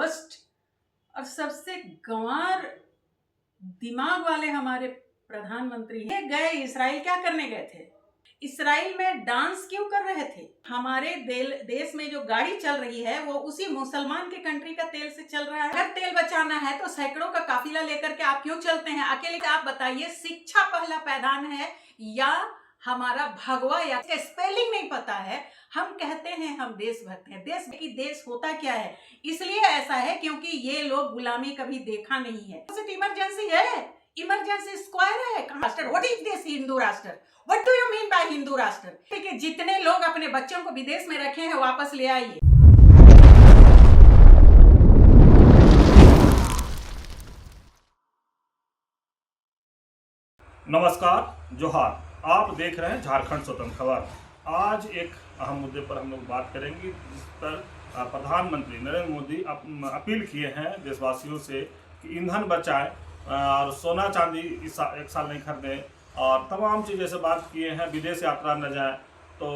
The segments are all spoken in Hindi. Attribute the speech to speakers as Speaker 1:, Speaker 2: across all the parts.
Speaker 1: वर्स्ट और सबसे गंवार दिमाग वाले हमारे प्रधानमंत्री हैं। गए इजराइल, क्या करने गए थे? इजराइल में डांस क्यों कर रहे थे? हमारे देश में जो गाड़ी चल रही है वो उसी मुसलमान के कंट्री का तेल से चल रहा है। अगर तेल बचाना है तो सैकड़ों का काफिला लेकर के आप क्यों चलते हैं अकेले? आप बताइए, शिक्षा पहला पैदान है या हमारा भगवा, या स्पेलिंग नहीं पता है? हम कहते हैं हम देशभक्त हैं। देश होता क्या है? इसलिए ऐसा है क्योंकि ये लोग गुलामी कभी देखा नहीं है। इमरजेंसी है, इमरजेंसी स्क्वायर है। राष्ट्र, व्हाट इज दिस हिंदू राष्ट्र? What do you mean by Hindu राष्ट्र? ठीक है, जितने लोग अपने बच्चों को विदेश में रखे हैं वापस ले आइए।
Speaker 2: नमस्कार, जोहार। आप देख रहे हैं झारखंड स्वतंत्र खबर। आज एक अहम मुद्दे पर हम लोग बात करेंगे, जिस पर प्रधानमंत्री नरेंद्र मोदी अपील किए हैं देशवासियों से कि ईंधन बचाएं और सोना चांदी एक साल नहीं खरीदें और तमाम चीज़ जैसे बात किए हैं। विदेश यात्रा न जाएं तो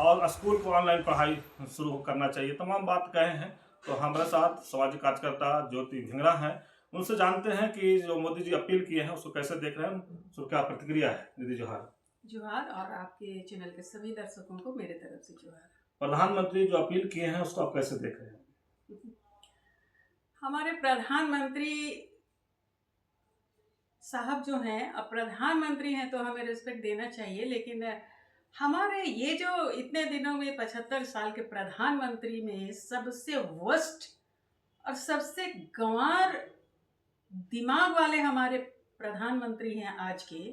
Speaker 2: और स्कूल को ऑनलाइन पढ़ाई शुरू करना चाहिए। तमाम बात कहे हैं। तो हमारे साथ सामाजिक कार्यकर्ता ज्योति भिंगरा हैं, उनसे जानते हैं कि जो मोदी जी अपील किए हैं उसको कैसे देख रहे हैं, उसको क्या प्रतिक्रिया है। दीदी जोहार।
Speaker 1: जोहार, और आपके चैनल के सभी दर्शकों को मेरे तरफ से जोहार।
Speaker 2: प्रधानमंत्री जो अपील किए हैं उसको आप कैसे देख रहे हैं?
Speaker 1: हमारे प्रधानमंत्री साहब जो हैं, अब प्रधानमंत्री हैं तो हमें रिस्पेक्ट देना चाहिए, लेकिन हमारे ये जो इतने दिनों में 75 साल के प्रधानमंत्री में सबसे वर्स्ट और सबसे गंवार दिमाग वाले हमारे प्रधानमंत्री हैं आज के।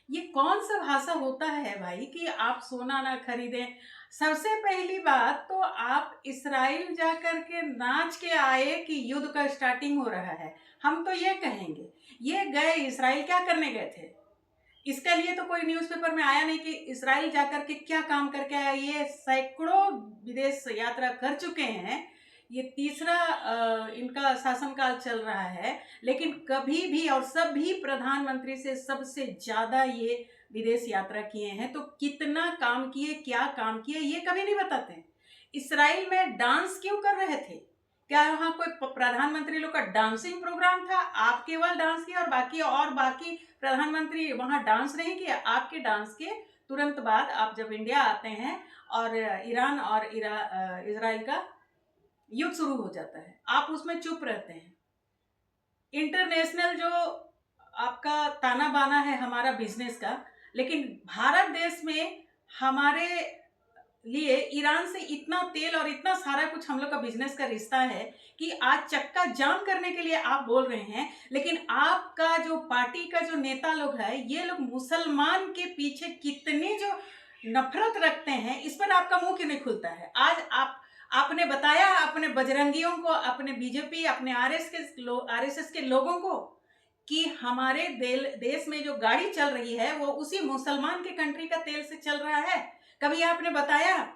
Speaker 1: ये कौन सा भाषा होता है भाई कि आप सोना ना खरीदें? सबसे पहली बात तो आप इस्राइल जाकर के नाच के आए कि युद्ध का स्टार्टिंग हो रहा है। हम तो ये कहेंगे, ये गए इस्राइल, क्या करने गए थे? इसके लिए तो कोई न्यूज़पेपर में आया नहीं कि इस्राइल जाकर के क्या काम करके आया। ये सैकड़ों विदेश यात्रा कर चुके हैं। ये तीसरा इनका शासनकाल चल रहा है, लेकिन कभी भी और सभी प्रधानमंत्री से सबसे ज़्यादा ये विदेश यात्रा किए हैं। तो कितना काम किए, क्या काम किए, ये कभी नहीं बताते। इस्राइल में डांस क्यों कर रहे थे? क्या वहाँ कोई प्रधानमंत्री लोग का डांसिंग प्रोग्राम था? आप केवल डांस किया और बाकी प्रधानमंत्री वहाँ डांस नहीं किया? आपके डांस के तुरंत बाद आप जब इंडिया आते हैं और ईरान और इजराइल का युद्ध शुरू हो जाता है, आप उसमें चुप रहते हैं। इंटरनेशनल जो आपका ताना बाना है हमारा बिजनेस का, लेकिन भारत देश में हमारे लिए ईरान से इतना तेल और इतना सारा कुछ हम लोग का बिजनेस का रिश्ता है कि आज चक्का जाम करने के लिए आप बोल रहे हैं, लेकिन आपका जो पार्टी का जो नेता लोग है, ये लोग मुसलमान के पीछे कितनी जो नफरत रखते हैं, इस पर आपका मुंह क्यों नहीं खुलता है? आज आपने बताया अपने बजरंगियों को, अपने बीजेपी, अपने आरएसएस के लोगों को कि हमारे देश में जो गाड़ी चल रही है वो उसी मुसलमान के कंट्री का तेल से चल रहा है। कभी आपने बताया?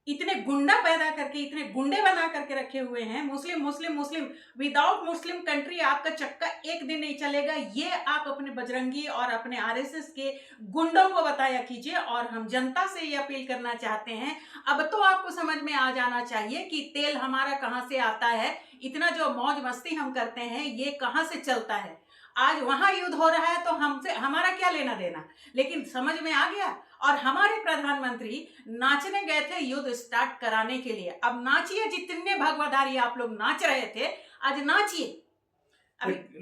Speaker 1: इतने गुंडा पैदा करके, इतने गुंडे बना करके रखे हुए हैं। मुस्लिम विदाउट मुस्लिम कंट्री आपका चक्का एक दिन नहीं चलेगा। ये आप अपने बजरंगी और अपने आरएसएस के गुंडों को बताया कीजिए। और हम जनता से ये अपील करना चाहते हैं, अब तो आपको समझ में आ जाना चाहिए कि तेल हमारा कहाँ से आता है। इतना जो मौज मस्ती हम करते हैं ये कहाँ से चलता है? आज वहां युद्ध हो रहा है तो हमसे हमारा क्या लेना देना? लेकिन समझ में आ गया। और हमारे प्रधानमंत्री नाचने गए थे युद्ध स्टार्ट कराने के लिए। अब नाचिए, जितने भगवाधारी आप लोग नाच रहे थे, आज नाचिए।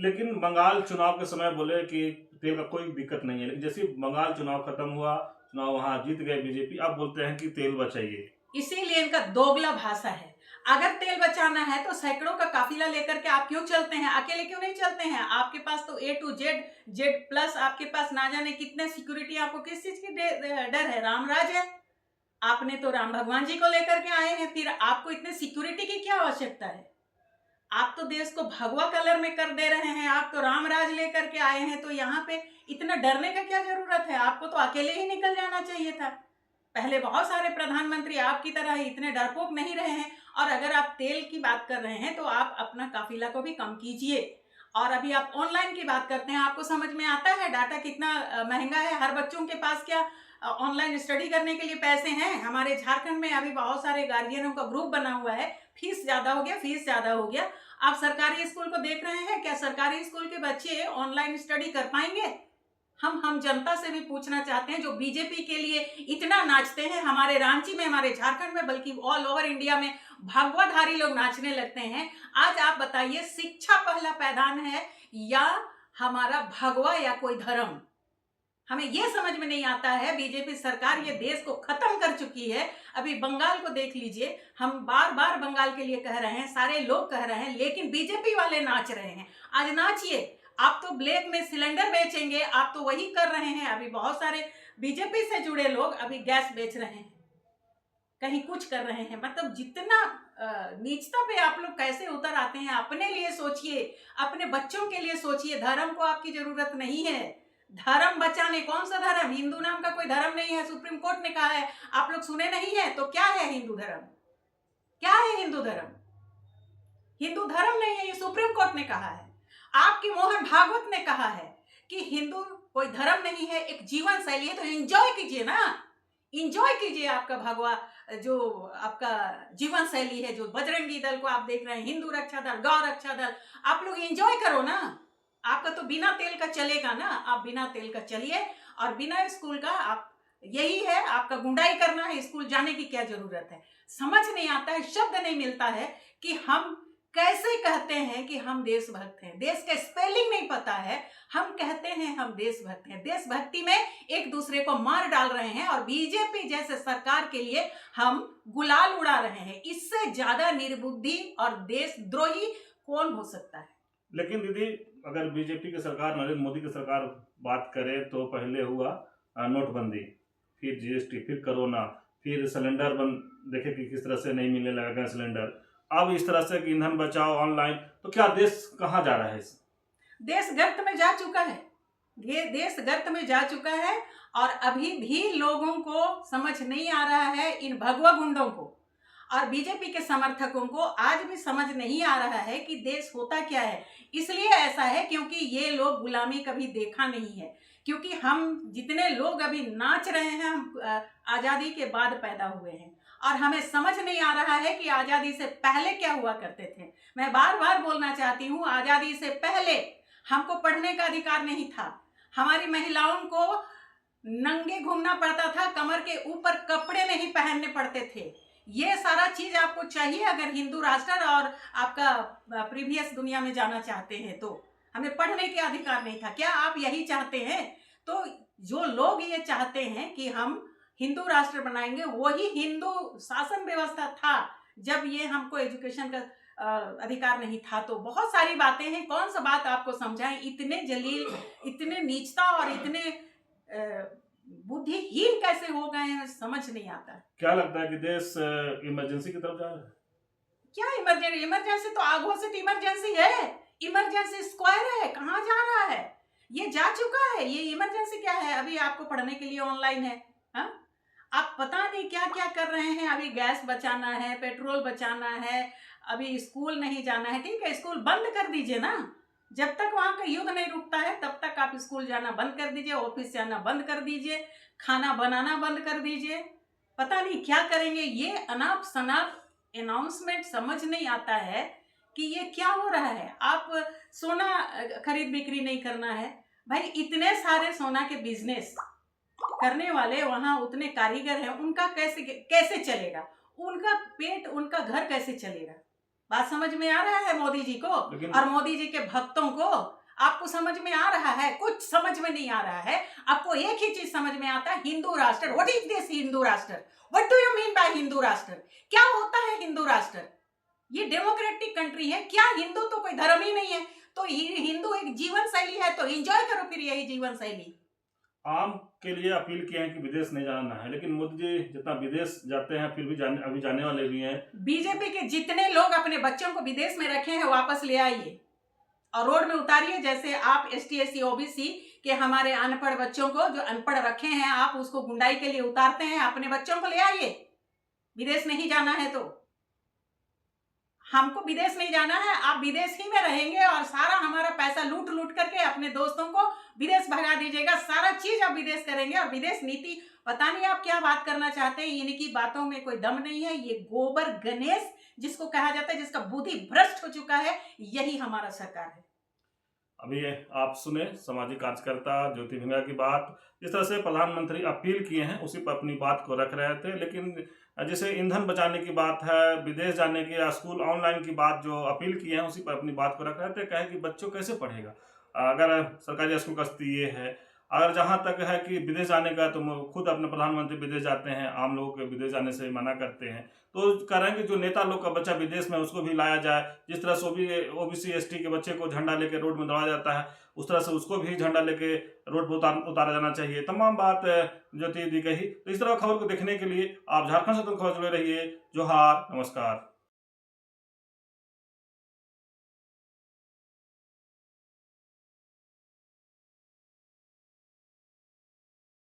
Speaker 2: लेकिन बंगाल चुनाव के समय बोले कि तेल का कोई दिक्कत नहीं है, लेकिन जैसे बंगाल चुनाव खत्म हुआ, चुनाव वहां जीत गए बीजेपी, अब बोलते हैं कि तेल बचाइए।
Speaker 1: इसीलिए इनका दोगला भाषा है। अगर तेल बचाना है तो सैकड़ों का काफिला लेकर के आप क्यों चलते हैं? अकेले क्यों नहीं चलते हैं? आपके पास तो A to Z+, आपके पास ना जाने कितने सिक्योरिटी। आपको किस चीज की डर है? रामराज है। आपने तो राम भगवान जी को लेकर के आए हैं, फिर आपको इतने सिक्योरिटी की क्या आवश्यकता है? आप तो देश को भगवा कलर में कर दे रहे हैं। आप तो रामराज लेकर के आए हैं, तो यहाँ पे इतना डरने का क्या जरूरत है? आपको तो अकेले ही निकल जाना चाहिए था। पहले बहुत सारे प्रधानमंत्री आपकी तरह ही इतने डरपोक नहीं रहे हैं। और अगर आप तेल की बात कर रहे हैं तो आप अपना काफिला को भी कम कीजिए। और अभी आप ऑनलाइन की बात करते हैं, आपको समझ में आता है डाटा कितना महंगा है? हर बच्चों के पास क्या ऑनलाइन स्टडी करने के लिए पैसे हैं। हमारे झारखंड में अभी बहुत सारे गार्जियनों का ग्रुप बना हुआ है, फीस ज़्यादा हो गया, फीस ज़्यादा हो गया। आप सरकारी स्कूल को देख रहे हैं, क्या सरकारी स्कूल के बच्चे ऑनलाइन स्टडी कर पाएंगे? हम जनता से भी पूछना चाहते हैं, जो बीजेपी के लिए इतना नाचते हैं, हमारे रांची में, हमारे झारखंड में, बल्कि ऑल ओवर इंडिया में भगवाधारी लोग नाचने लगते हैं। आज आप बताइए, शिक्षा पहला पैदान है या हमारा भगवा या कोई धर्म? हमें ये समझ में नहीं आता है। बीजेपी सरकार ये देश को खत्म कर चुकी है। अभी बंगाल को देख लीजिए, हम बार बार बंगाल के लिए कह रहे हैं, सारे लोग कह रहे हैं, लेकिन बीजेपी वाले नाच रहे हैं। आज नाचिए, आप तो ब्लैक में सिलेंडर बेचेंगे, आप तो वही कर रहे हैं। अभी बहुत सारे बीजेपी से जुड़े लोग अभी गैस बेच रहे हैं, कहीं कुछ कर रहे हैं। मतलब जितना नीचता पे आप लोग कैसे उतर आते हैं। अपने लिए सोचिए, अपने बच्चों के लिए सोचिए। धर्म को आपकी जरूरत नहीं है। धर्म बचाने, कौन सा धर्म? हिंदू नाम का कोई धर्म नहीं है, सुप्रीम कोर्ट ने कहा है। आप लोग सुने नहीं है तो क्या है हिंदू धर्म? क्या है हिंदू धर्म? हिंदू धर्म नहीं है, ये सुप्रीम कोर्ट ने कहा है। आपके मोहन भागवत ने कहा है कि हिंदू कोई धर्म नहीं है, एक जीवन शैली है। तो एंजॉय कीजिए ना, एंजॉय कीजिए आपका भगवा, जो आपका जीवन शैली है, जो बजरंगी दल को आप देख रहे हैं, हिंदू रक्षा दल, गौ रक्षा दल, आप लोग एंजॉय करो ना। आपका तो बिना तेल का चलेगा ना, आप बिना तेल का चलिए। और बिना स्कूल का आप, यही है आपका, गुंडाई करना है, स्कूल जाने की क्या जरूरत है? समझ नहीं आता है, शब्द नहीं मिलता है कि हम कैसे कहते हैं कि हम देशभक्त हैं। देश का स्पेलिंग नहीं पता है, हम कहते हैं हम देशभक्त हैं। देशभक्ति में एक दूसरे को मार डाल रहे हैं और बीजेपी जैसे सरकार के लिए हम गुलाल उड़ा रहे हैं। इससे ज्यादा निर्बुद्धि और देशद्रोही कौन हो सकता है?
Speaker 2: लेकिन दीदी, अगर बीजेपी की सरकार, नरेंद्र मोदी की सरकार बात करे तो पहले हुआ नोटबंदी, फिर जीएसटी, फिर कोरोना, फिर सिलेंडर बंद, देखे कि किस तरह से नहीं मिलने लगा गैस सिलेंडर। अब इस तरह से ईंधन बचाओ ऑनलाइन, तो क्या देश कहाँ जा रहा है?
Speaker 1: देश गर्त में जा चुका है, ये देश गर्त में जा चुका है। और अभी भी लोगों को समझ नहीं आ रहा है, इन भगवा गुंडों को और बीजेपी के समर्थकों को आज भी समझ नहीं आ रहा है कि देश होता क्या है। इसलिए ऐसा है क्योंकि ये लोग गुलामी कभी देखा नहीं है। क्योंकि हम जितने लोग अभी नाच रहे हैं, हम आज़ादी के बाद पैदा हुए हैं और हमें समझ नहीं आ रहा है कि आज़ादी से पहले क्या हुआ करते थे। मैं बार बार बोलना चाहती हूँ, आज़ादी से पहले हमको पढ़ने का अधिकार नहीं था। हमारी महिलाओं को नंगे घूमना पड़ता था, कमर के ऊपर कपड़े नहीं पहनने पड़ते थे। ये सारा चीज आपको चाहिए अगर हिंदू राष्ट्र और आपका प्रीवियस दुनिया में जाना चाहते हैं। तो हमें पढ़ने के अधिकार नहीं था। क्या आप यही चाहते हैं? तो जो लोग ये चाहते हैं कि हम हिंदू राष्ट्र बनाएंगे, वही हिंदू शासन व्यवस्था था जब ये हमको एजुकेशन का अधिकार नहीं था। तो बहुत सारी बातें हैं, कौन सा बात आपको समझाएं? इतने जलील, इतने नीचता और इतने बुद्धिहीन कैसे हो गए हैं, समझ नहीं आता।
Speaker 2: क्या लगता है कि देश इमरजेंसी की तरफ जा रहा है?
Speaker 1: क्या इमरजेंसी? इमरजेंसी तो अघोषित इमरजेंसी है, इमरजेंसी स्क्वायर है। कहाँ जा रहा है? ये जा चुका है। ये इमरजेंसी क्या है? अभी आपको पढ़ने के लिए ऑनलाइन है, हाँ? आप पता नहीं क्या क्या कर रहे हैं। अभी गैस बचाना है, पेट्रोल बचाना है, अभी स्कूल नहीं जाना है। ठीक है, स्कूल बंद कर दीजिए ना। जब तक वहाँ का युद्ध नहीं रुकता है तब तक आप स्कूल जाना बंद कर दीजिए, ऑफिस जाना बंद कर दीजिए, खाना बनाना बंद कर दीजिए। पता नहीं क्या करेंगे। ये अनाप शनाप अनाउंसमेंट समझ नहीं आता है कि ये क्या हो रहा है। आप सोना खरीद बिक्री नहीं करना है भाई। इतने सारे सोना के बिजनेस करने वाले वहाँ उतने कारीगर हैं, उनका कैसे चलेगा? उनका पेट, उनका घर कैसे चलेगा? बात समझ में आ रहा है मोदी जी को और मोदी जी के भक्तों को? आपको समझ में आ रहा है? कुछ समझ में नहीं आ रहा है। आपको एक ही चीज समझ में आता है, हिंदू राष्ट्र। व्हाट इज दिस हिंदू राष्ट्र? What do you mean by Hindu राष्ट्र? क्या होता है हिंदू राष्ट्र? ये डेमोक्रेटिक कंट्री है क्या? हिंदू तो कोई धर्म ही नहीं है। तो हिंदू एक जीवन शैली है, तो एंजॉय करो फिर यही जीवन शैली।
Speaker 2: आम के लिए अपील किए हैं कि विदेश नहीं जाना है, लेकिन मोदी जी जितना विदेश जाते हैं फिर भी अभी जाने वाले भी हैं।
Speaker 1: बीजेपी के जितने लोग अपने बच्चों को विदेश में रखे हैं वापस ले आइए और रोड में उतारिए। जैसे आप ST SC OBC के हमारे अनपढ़ बच्चों को, जो अनपढ़ रखे हैं, आप उसको गुंडाई के लिए उतारते हैं, अपने बच्चों को ले आइए। विदेश नहीं जाना है तो हमको विदेश नहीं जाना है, आप विदेश ही में रहेंगे और सारा हमारा पैसा लूट लूट करके अपने दोस्तों को विदेश भगा दीजिएगा, सारा चीज आप विदेश करेंगे। और विदेश नीति पता नहीं आप क्या बात करना चाहते हैं, इनकी बातों में कोई दम नहीं है। ये गोबर गणेश जिसको कहा जाता है, जिसका बुद्धि भ्रष्ट हो चुका है, यही हमारा सरकार है।
Speaker 2: अभी आप सुने सामाजिक कार्यकर्ता ज्योति भिंगा की बात। जिस तरह से प्रधानमंत्री अपील किए हैं उसी पर अपनी बात को रख रहे थे, लेकिन जैसे ईंधन बचाने की बात है, विदेश जाने की या स्कूल ऑनलाइन की बात जो अपील किए हैं उसी पर अपनी बात को रख रहे थे। कहे कि बच्चों कैसे पढ़ेगा अगर सरकारी स्कूल का स्थिति ये है। अगर जहाँ तक है कि विदेश जाने का, तो खुद अपने प्रधानमंत्री विदेश जाते हैं, आम लोगों के विदेश जाने से मना करते हैं। तो कह रहे हैं कि जो नेता लोग का बच्चा विदेश में उसको भी लाया जाए। जिस तरह से ओबीसी एसटी के बच्चे को झंडा लेके रोड में दौड़ाया जाता है, उस तरह से उसको भी झंडा लेके रोड पर उतारा जाना चाहिए। तमाम बात ज्योति दी गई। तो इस तरह खबर को देखने के लिए आप झारखंड स्वतंत्र खबर जुड़े रहिए। जोहार, नमस्कार।